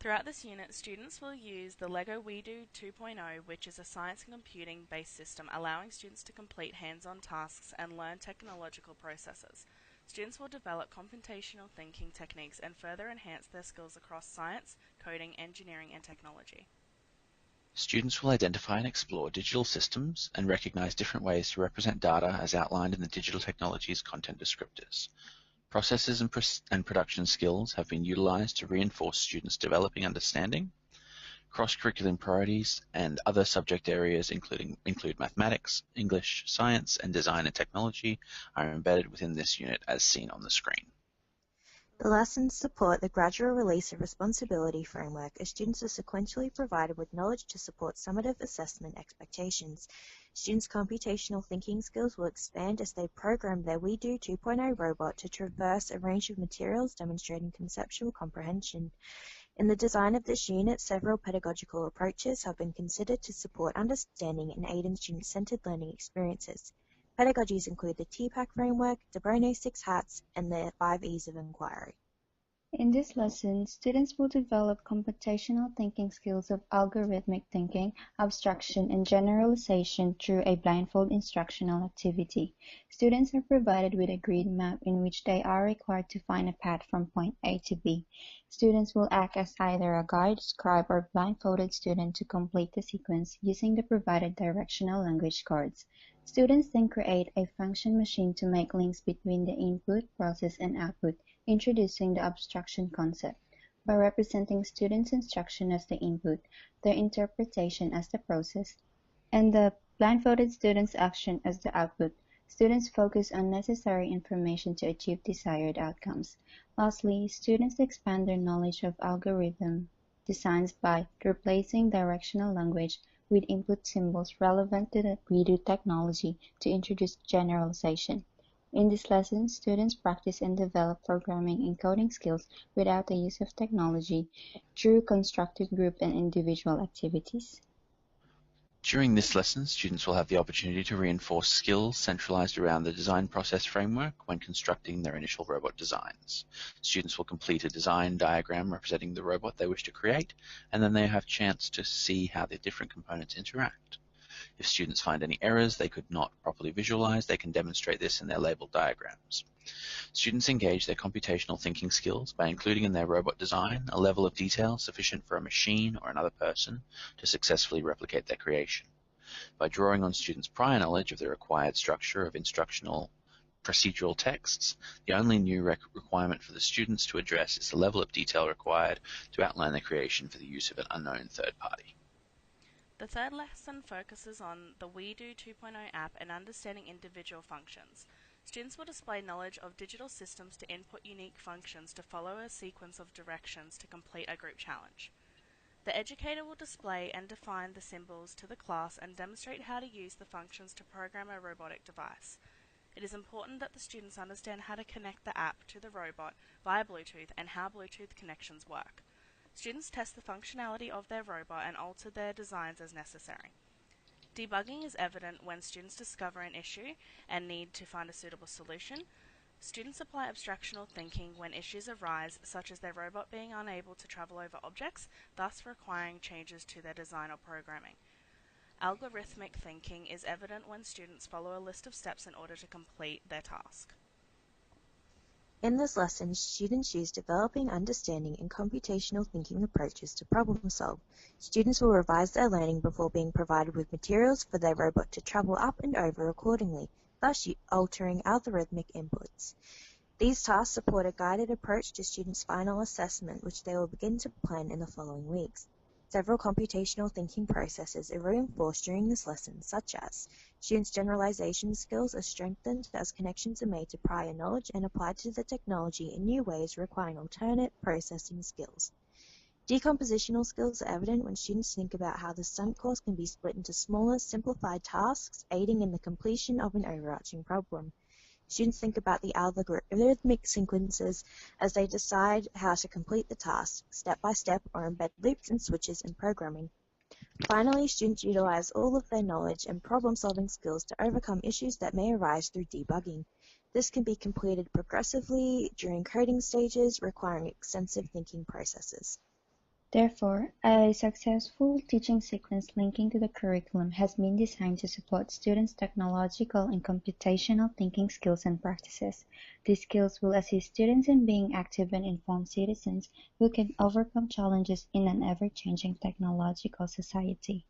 Throughout this unit, students will use the LEGO WeDo 2.0, which is a science and computing-based system allowing students to complete hands-on tasks and learn technological processes. Students will develop computational thinking techniques and further enhance their skills across science, coding, engineering, and technology. Students will identify and explore digital systems and recognize different ways to represent data as outlined in the digital technologies content descriptors. Processes and production skills have been utilized to reinforce students' developing understanding. Cross-curriculum priorities and other subject areas include mathematics, English, science, and design and technology are embedded within this unit as seen on the screen. The lessons support the gradual release of responsibility framework as students are sequentially provided with knowledge to support summative assessment expectations. Students' computational thinking skills will expand as they program their WeDo 2.0 robot to traverse a range of materials demonstrating conceptual comprehension. In the design of this unit, several pedagogical approaches have been considered to support understanding and aid in student-centered learning experiences. Pedagogies include the TPAC framework, De Bono's 6 hats, and the 5 E's of inquiry. In this lesson, students will develop computational thinking skills of algorithmic thinking, abstraction, and generalization through a blindfold instructional activity. Students are provided with a grid map in which they are required to find a path from point A to B. Students will act as either a guide, scribe, or blindfolded student to complete the sequence using the provided directional language cards. Students then create a function machine to make links between the input, process, and output, introducing the abstraction concept. By representing students' instruction as the input, their interpretation as the process, and the blindfolded students' action as the output, students focus on necessary information to achieve desired outcomes. Lastly, students expand their knowledge of algorithm designs by replacing directional language with input symbols relevant to the WeDo technology to introduce generalization. In this lesson, students practice and develop programming and coding skills without the use of technology through constructed group and individual activities. During this lesson, students will have the opportunity to reinforce skills centralized around the design process framework when constructing their initial robot designs. Students will complete a design diagram representing the robot they wish to create, and then they have a chance to see how the different components interact. If students find any errors they could not properly visualize, they can demonstrate this in their labeled diagrams. Students engage their computational thinking skills by including in their robot design a level of detail sufficient for a machine or another person to successfully replicate their creation. By drawing on students' prior knowledge of the required structure of instructional procedural texts, the only new requirement for the students to address is the level of detail required to outline the creation for the use of an unknown third party. The third lesson focuses on the WeDo 2.0 app and understanding individual functions. Students will display knowledge of digital systems to input unique functions to follow a sequence of directions to complete a group challenge. The educator will display and define the symbols to the class and demonstrate how to use the functions to program a robotic device. It is important that the students understand how to connect the app to the robot via Bluetooth and how Bluetooth connections work. Students test the functionality of their robot and alter their designs as necessary. Debugging is evident when students discover an issue and need to find a suitable solution. Students apply abstractional thinking when issues arise, such as their robot being unable to travel over objects, thus requiring changes to their design or programming. Algorithmic thinking is evident when students follow a list of steps in order to complete their task. In this lesson, students use developing understanding and computational thinking approaches to problem solve. Students will revise their learning before being provided with materials for their robot to travel up and over accordingly, thus altering algorithmic inputs. These tasks support a guided approach to students' final assessment, which they will begin to plan in the following weeks. Several computational thinking processes are reinforced during this lesson, such as students' generalization skills are strengthened as connections are made to prior knowledge and applied to the technology in new ways requiring alternate processing skills. Decompositional skills are evident when students think about how the stunt course can be split into smaller, simplified tasks, aiding in the completion of an overarching problem. Students think about the algorithmic sequences as they decide how to complete the task, step by step, or embed loops and switches in programming. Finally, students utilize all of their knowledge and problem-solving skills to overcome issues that may arise through debugging. This can be completed progressively during coding stages, requiring extensive thinking processes. Therefore, a successful teaching sequence linking to the curriculum has been designed to support students' technological and computational thinking skills and practices. These skills will assist students in being active and informed citizens who can overcome challenges in an ever-changing technological society.